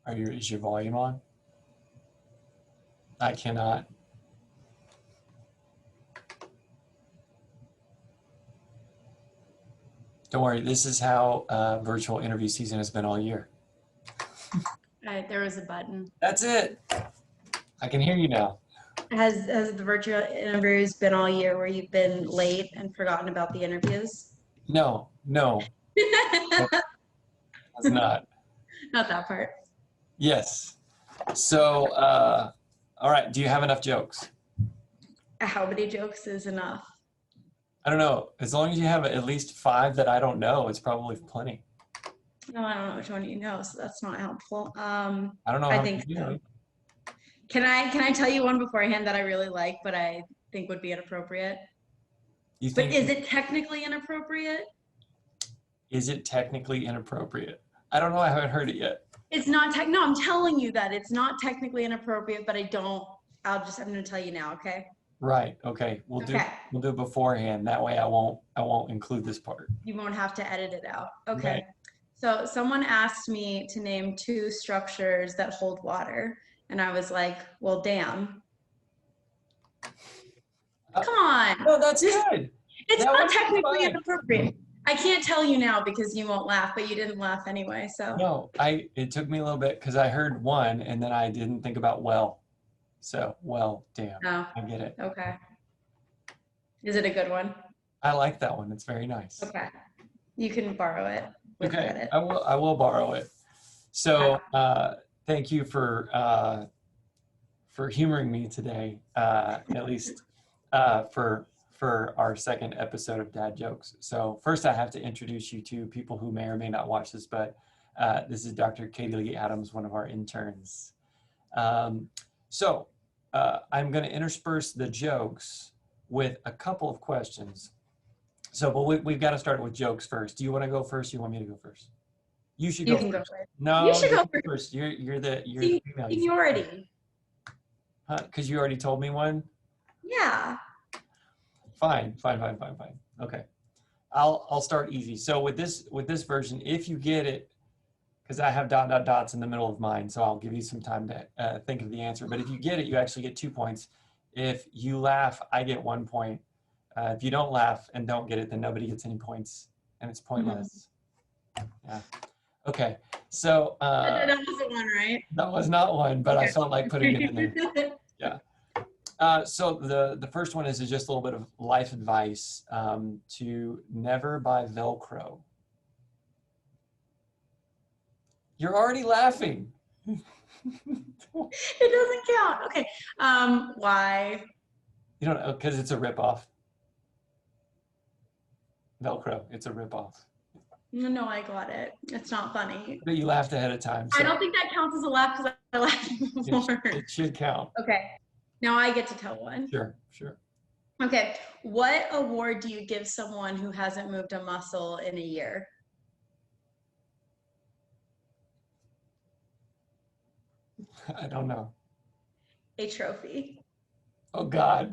Is your volume on? I cannot. Don't worry, this is how virtual interview season has been all year. There was a button. That's it. I can hear you now. Has the virtual interviews been all year where you've been late and forgotten about the interviews? No, it's not. Not that part. Yes. So, all right, do you have enough jokes? How many jokes is enough? I don't know. As long as you have at least 5 that I don't know, it's probably plenty. No, I don't know which one you know, so that's not helpful. I don't know I how think you so. do it. Can I tell you one beforehand that I really like, but I think would be inappropriate? You But think, is it technically inappropriate? is it technically inappropriate? I don't know. I haven't heard it yet. It's not no, I'm telling you that it's not technically inappropriate, but I'm gonna tell you now, okay? Right. Okay. We'll do it beforehand. That way I won't include this part. You won't have to edit it out. Okay. Right. So someone asked me to name 2 structures that hold water, and I was like, well, dam. Come on. No, that's good. It's That not was technically fine. inappropriate. I can't tell you now because you won't laugh, but you didn't laugh anyway, so. No, it took me a little bit because I heard one and then I didn't think about well. So, well, damn. Oh, I get it. okay. Is it a good one? I like that one. It's very nice. Okay. You can borrow it with Okay, credit. I will borrow it. So, thank you for humoring me today, at least for our second episode of Dad Jokes. So first I have to introduce you to people who may or may not watch this, but this is Dr. Katie Lee Adams, one of our interns. So I'm gonna intersperse the jokes with a couple of questions. So, but we've got to start with jokes first. Do you want to go first? You want me to go first? You should go first. Go first. No, you should go first. You're the female. Seniority. Huh? Because you already told me one? Yeah. Fine. Okay. I'll start easy. So with this version, if you get it, because I have dots in the middle of mine, so I'll give you some time to think of the answer. But if you get it, you actually get 2 points. If you laugh, I get 1 point. If you don't laugh and don't get it, then nobody gets any points, and it's pointless. Yeah. Okay. So that wasn't one, right? That was not one, but okay. I felt like putting it in there. Yeah. So the first one is just a little bit of life advice to never buy Velcro. You're already laughing. It doesn't count. Okay. Why? You don't know, because it's a ripoff. Velcro, it's a ripoff. No, I got it. It's not funny. But you laughed ahead of time. So I don't think that counts as a laugh because I laughed before. It should count. Okay. Now I get to tell one. Sure. Okay. What award do you give someone who hasn't moved a muscle in a year? I don't know. A trophy. Oh, God.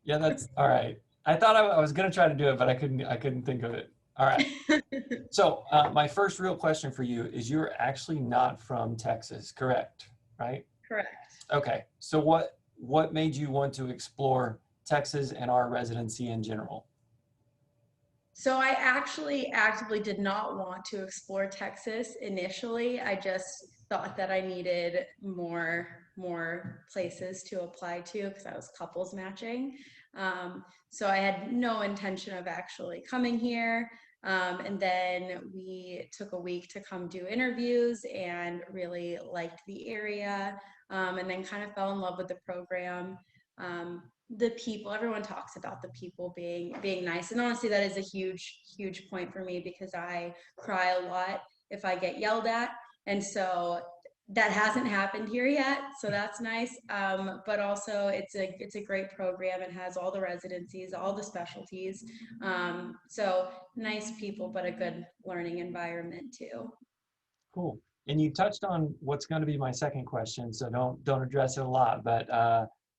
Yeah, that's all right. I thought I was going to try to do it, but I couldn't think of it. All right. So my first real question for you is you're actually not from Texas, correct? Right? Correct. Okay. So what made you want to explore Texas and our residency in general? So I actually actively did not want to explore Texas initially. I just thought that I needed more places to apply to because I was couples matching. So I had no intention of actually coming here. And then we took a week to come do interviews and really liked the area, and then kind of fell in love with the program. The people, everyone talks about the people being nice. And honestly, that is a huge point for me because I cry a lot if I get yelled at. And so that hasn't happened here yet, so that's nice. But also, it's a great program. It has all the residencies, all the specialties. So nice people, but a good learning environment too. Cool. And you touched on what's going to be my second question, so don't address it a lot. But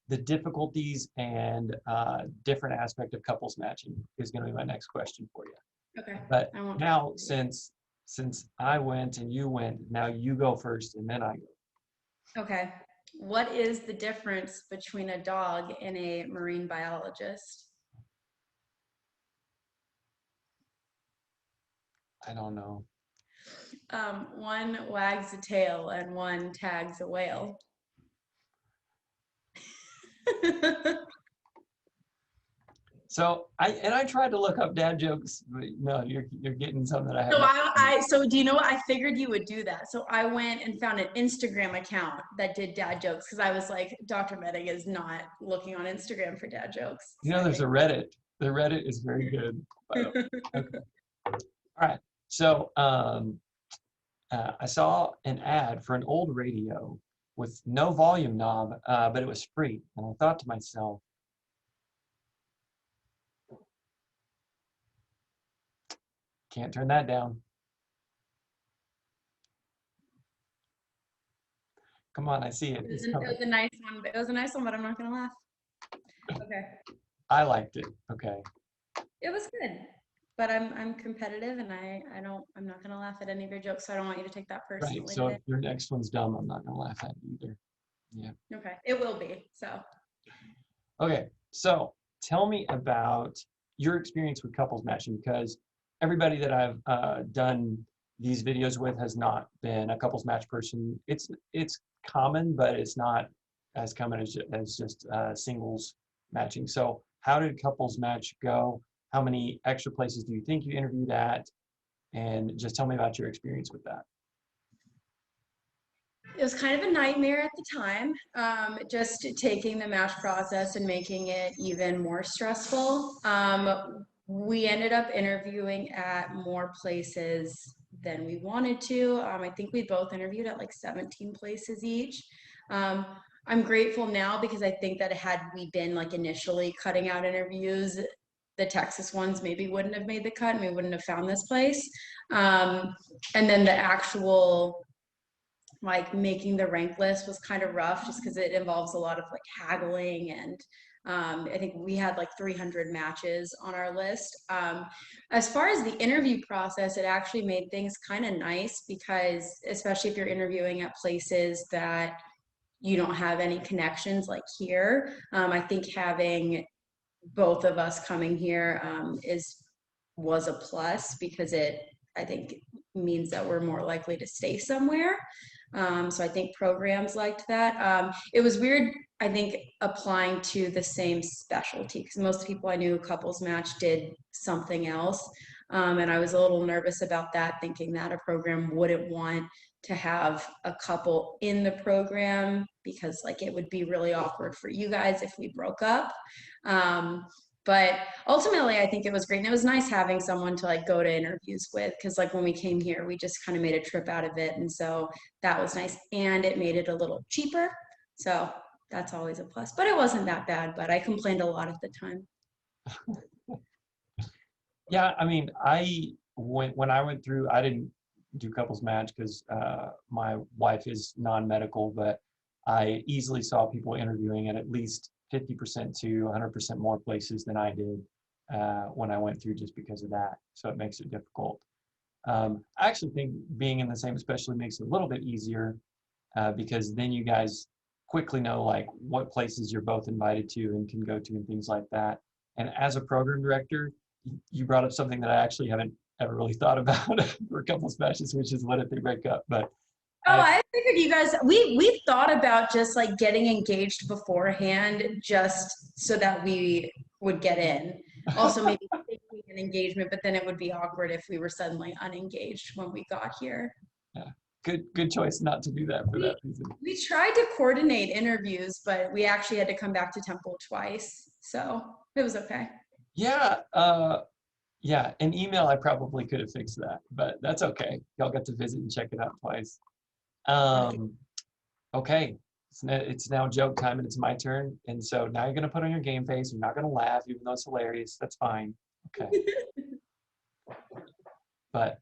the difficulties and different aspect of couples matching is going to be my next question for you. Okay. But now, since since I went and you went, now you go first and then I go. Okay. What is the difference between a dog and a marine biologist? I don't know. One wags a tail and one tags a whale. So I tried to look up dad jokes, but no, you're getting some that I have So not. so do you know what? I figured you would do that. So I went and found an Instagram account that did dad jokes because I was like, Dr. Metting is not looking on Instagram for dad jokes. You know, there's a Reddit. The Reddit is very good, by the way. Okay. All right. So I saw an ad for an old radio with no volume knob, but it was free. And I thought to myself, can't turn that down. Come on, I see it. It was a nice one. It was a nice one, but I'm not gonna laugh. Okay. I liked it. Okay. It was good. But I'm competitive and I'm not gonna laugh at any of your jokes, so I don't want you to take that personally Right. So today. if your next one's dumb, I'm not gonna laugh at it either. Yeah. Okay. It will be. So Okay. So tell me about your experience with couples matching, because everybody that I've done these videos with has not been a couples match person. It's common, but it's not as common as just singles matching. So how did couples match go? How many extra places do you think you interviewed at? And just tell me about your experience with that. it was kind of a nightmare at the time, just taking the match process and making it even more stressful. We ended up interviewing at more places than we wanted to. I think we both interviewed at like 17 places each. Um, I'm grateful now because I think that had we been like initially cutting out interviews, the Texas ones maybe wouldn't have made the cut and we wouldn't have found this place. And then the actual like making the rank list was kind of rough just because it involves a lot of like haggling and I think we had like 300 matches on our list. As far as the interview process, it actually made things kind of nice because especially if you're interviewing at places that you don't have any connections like here, I think having both of us coming here was a plus because it I think means that we're more likely to stay somewhere. So I think programs liked that. It was weird, I think, applying to the same specialty because most people I knew couples match did something else. And I was a little nervous about that, thinking that a program wouldn't want to have a couple in the program because like it would be really awkward for you guys if we broke up. But ultimately, I think it was great. And it was nice having someone to like go to interviews with because like when we came here, we just kind of made a trip out of it. And so that was nice. And it made it a little cheaper. So that's always a plus. But it wasn't that bad, but I complained a lot at the time. Yeah, I mean, when I went through, I didn't do couples match because my wife is non-medical, but I easily saw people interviewing at least 50% to 100% more places than I did when I went through just because of that. So it makes it difficult. I actually think being in the same specialty makes it a little bit easier because then you guys quickly know like what places you're both invited to and can go to and things like that. And as a program director, you brought up something that I actually haven't ever really thought about for couples matches, which is what if they break up. But Oh, I figured you guys we thought about just like getting engaged beforehand just so that we would get in. Also maybe taking an engagement, but then it would be awkward if we were suddenly unengaged when we got here. yeah, good choice not to do that for that reason. We tried to coordinate interviews, but we actually had to come back to Temple twice. So it was okay. Yeah, yeah, an email I probably could have fixed that, but that's okay. Y'all got to visit and check it out twice. Okay, it's now joke time and it's my turn. And so now you're gonna put on your game face. You're not gonna laugh, even though it's hilarious. That's fine. Okay. But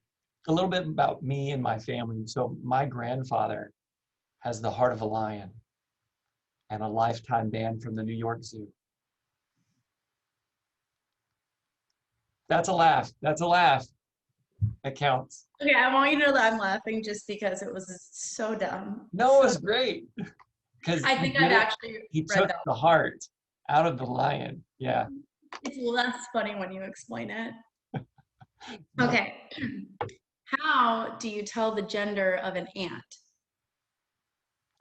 a little bit about me and my family. So my grandfather has the heart of a lion and a lifetime ban from the New York Zoo. That's a laugh. That's a laugh. It counts. Okay, I want you to know that I'm laughing just because it was so dumb. No, it So was great because I he think did I've it. actually He read took that. the heart out of the lion. Yeah. It's less funny when you explain it. No. Okay. How do you tell the gender of an ant?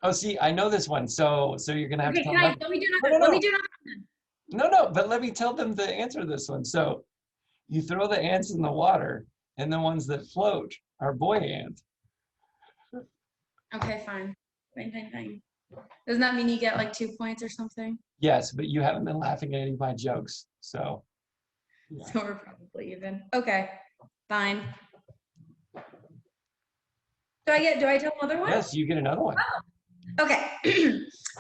Oh, see, I know this one. So you're gonna have to Okay, tell can I another. let me do No, another? no, Let me no, do another. no, no. But let me tell them the answer to this one. So you throw the ants in the water, and the ones that float are boy ant. Okay, fine. Fine, fine, fine. Doesn't that mean you get like 2 points or something? Yes, but you haven't been laughing at any of my jokes. So yeah. So we're probably even. Okay, fine. Do I tell another one? Yes, you get another one. Okay.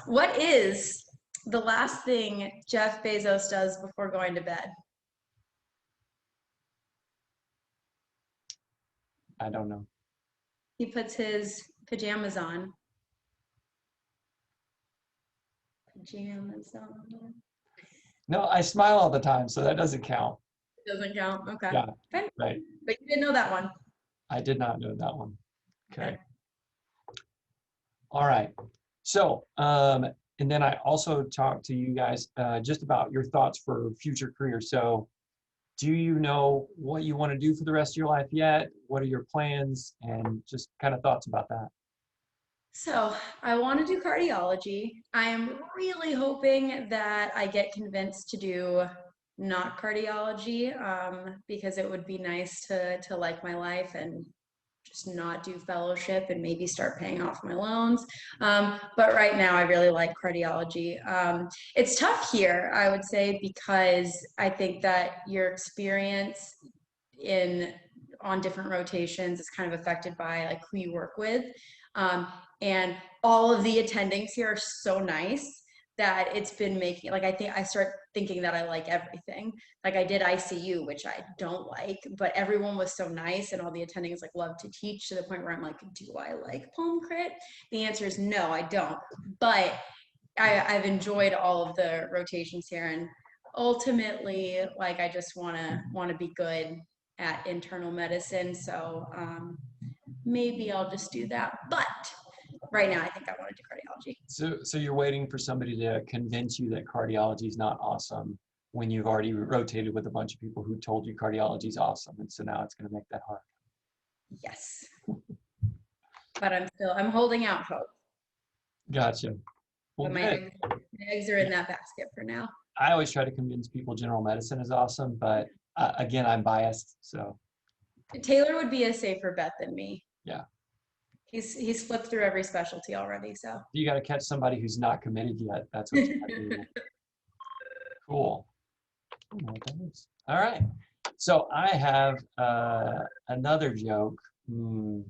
What is the last thing Jeff Bezos does before going to bed? I don't know. He puts his pajamas on. Pajamas on. No, I smile all the time, so that doesn't count. Doesn't count. Okay. Yeah, Fine. right. But you didn't know that one. I did not know that one. Okay. Okay. All right. So, and then I also talked to you guys just about your thoughts for future careers. So, do you know what you want to do for the rest of your life yet? What are your plans and just kind of thoughts about that? So I want to do cardiology. I am really hoping that I get convinced to do not cardiology because it would be nice to like my life and just not do fellowship and maybe start paying off my loans. But right now, I really like cardiology. It's tough here, I would say, because I think that your experience in on different rotations is kind of affected by like who you work with. Um, and all of the attendings here are so nice that it's been making like I start thinking that I like everything. Like I did ICU, which I don't like, but everyone was so nice and all the attendings like love to teach to the point where I'm like, do I like palm crit? The answer is no, I don't. But I've enjoyed all of the rotations here and ultimately like I just wanna be good at internal medicine. So maybe I'll just do that. But right now I think I want to do cardiology. So you're waiting for somebody to convince you that cardiology is not awesome when you've already rotated with a bunch of people who told you cardiology is awesome, and so now it's going to make that hard. Yes. But I'm holding out hope. Gotcha. Well, But good. my eggs are in that basket for now. I always try to convince people general medicine is awesome, but again, I'm biased, so Taylor would be a safer bet than me. yeah. He's flipped through every specialty already, so. You got to catch somebody who's not committed yet. That's what you got to do. Cool. I don't know what that is. All right. So I have another joke. Hmm.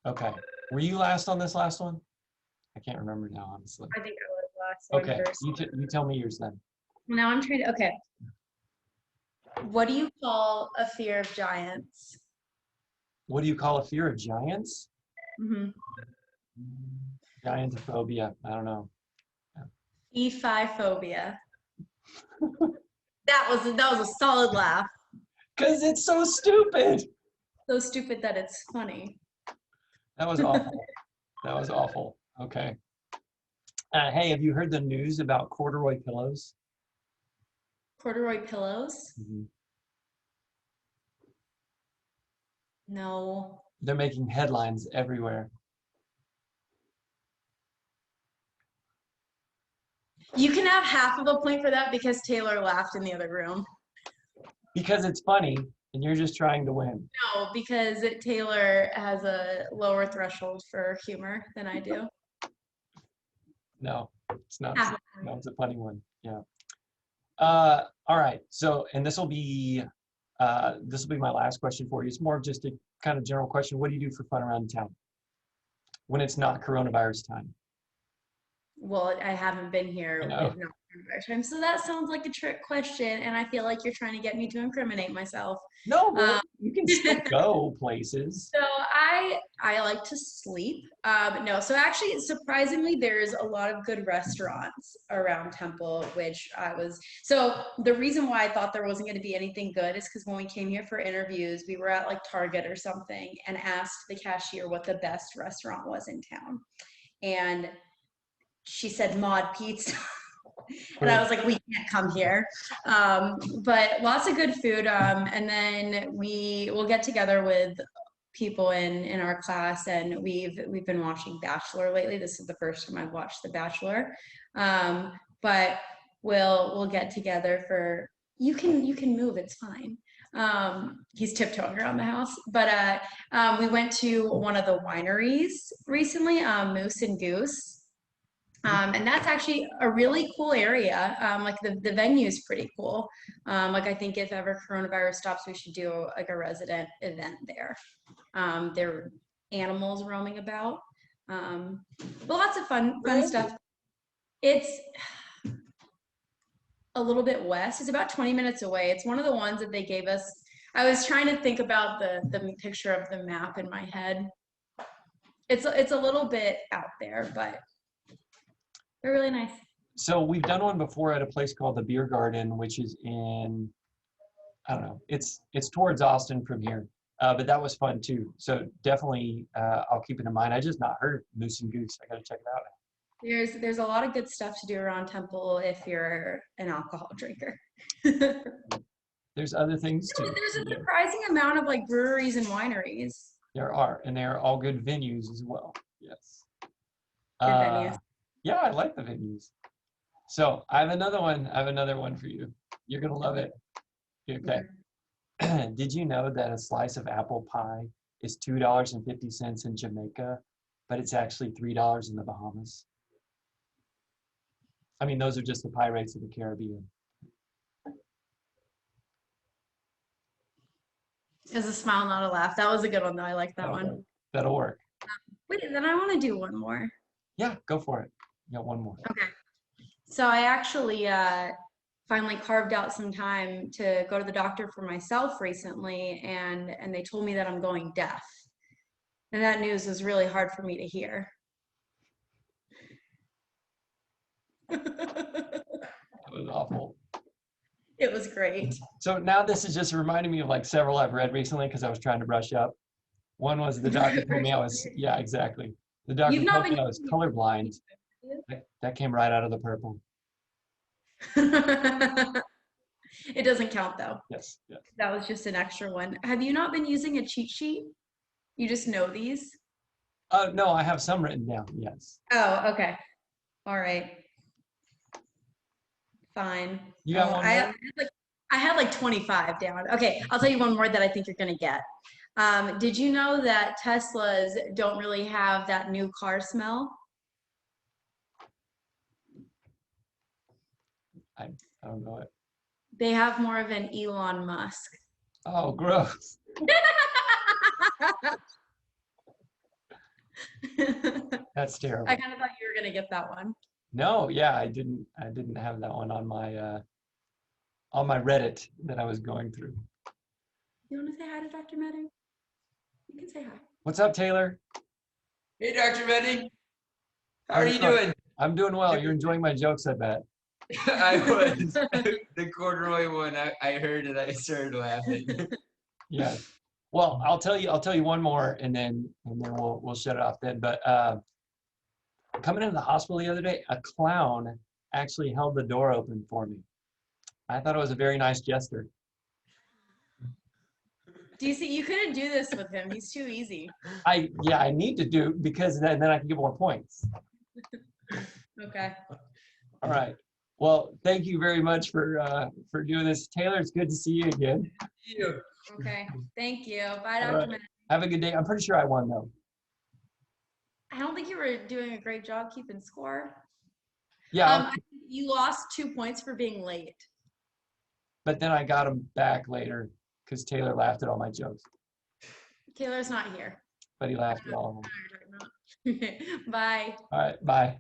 Okay. Were you last on this last one? I can't remember now, honestly. I think I was last one Okay. first. You tell me yours then. Now I'm trying to, okay. What do you call a fear of giants? What do you call a fear of giants? Mm-hmm. Giantophobia. I don't know. Ephiphobia. That was a solid laugh. Because it's so stupid. So stupid that it's funny. That was awful. That was awful. Okay. Hey, have you heard the news about corduroy pillows? Corduroy pillows? Mhm. No. They're making headlines everywhere. You can have half of a point for that because Taylor laughed in the other room. Because it's funny and you're just trying to win. No, because Taylor has a lower threshold for humor than I do. No, it's not. Half. No, it's a funny one. Yeah. All right. So, and this will be my last question for you. It's more of just a kind of general question. What do you do for fun around town when it's not coronavirus time? Well, I haven't been I here know. with no coronavirus time, so that sounds like a trick question, and I feel like you're trying to get me to incriminate myself. No, Um, man, you can still go places. So I like to sleep. No, so actually, surprisingly, there's a lot of good restaurants around Temple, which I was. So the reason why I thought there wasn't going to be anything good is because when we came here for interviews, we were at like Target or something and asked the cashier what the best restaurant was in town, and she said Mod Pizza. And I was like, we can't come here. But lots of good food. And then we will get together with people in our class, and we've been watching Bachelor lately. This is the first time I've watched The Bachelor. But we'll get together for you can move, it's fine. He's tiptoeing around the house. But we went to one of the wineries recently, Moose and Goose. And that's actually a really cool area. Like the venue is pretty cool. Like I think if ever coronavirus stops, we should do like a resident event there. There are animals roaming about. But lots of fun stuff. It's a little bit west. It's about 20 minutes away. It's one of the ones that they gave us. I was trying to think about the picture of the map in my head. It's a little bit out there, but they're really nice. So we've done one before at a place called the Beer Garden, which is in, I don't know, it's towards Austin from here. But that was fun too. So definitely, I'll keep it in mind. I just not heard of Moose and Goose. I got to check it out. There's a lot of good stuff to do around Temple if you're an alcohol drinker. There's other things too. There's a surprising amount of like breweries and wineries. There are, and they are all good venues as well. Yes. Good venues. Yeah, I like the venues. So I have another one. I have another one for you. You're gonna love it. Okay. Did you know that a slice of apple pie is $2.50 in Jamaica, but it's actually $3 in the Bahamas? I mean, those are just the pie rates of the Caribbean. It's a smile, not a laugh. That was a good one, though. I like that Okay. one. That'll work. Wait, then I want to do one more. Yeah, go for it. You got one more. Okay. So I actually finally carved out some time to go to the doctor for myself recently, and they told me that I'm going deaf. And that news was really hard for me to hear. That was awful. It was great. So now this is just reminding me of like several I've read recently because I was trying to brush up. One was the doctor told me I was, yeah, exactly. The doctor You've not told me been I was colorblind. That came right out of the purple. It doesn't count though. Yes, yes. That was just an extra one. Have you not been using a cheat sheet? You just know these? No, I have some written down, yes. Oh, okay. All right. Fine. You got one more? I had like 25 down. Okay, I'll tell you one more that I think you're gonna get. Did you know that Teslas don't really have that new car smell? I don't know it. They have more of an Elon Musk. Oh, gross. That's terrible. I kind of thought you were gonna get that one. No, yeah, I didn't have that one on my Reddit that I was going through. You want to say hi to Dr. Medding? You can say hi. What's up, Taylor? Hey, Dr. Medding. How are you doing? I'm doing well. You're enjoying my jokes, I bet. I was. The corduroy one, I heard it. I started laughing. Yeah. Well, I'll tell you one more, and then we'll shut it off then. But coming into the hospital the other day, a clown actually held the door open for me. I thought it was a very nice gesture. Do you see? You couldn't do this with him. He's too easy. I need to do because then I can get more points. Okay. All right. Well, thank you very much for doing this, Taylor. It's good to see you again. Thank you. Okay. Thank you. Bye, All Dr. right. Medding. Have a good day. I'm pretty sure I won though. I don't think you were doing a great job keeping score. Yeah, I think you lost 2 points for being late. but then I got them back later because Taylor laughed at all my jokes. Taylor's not here. But he laughed at all of them. Bye. All right, bye.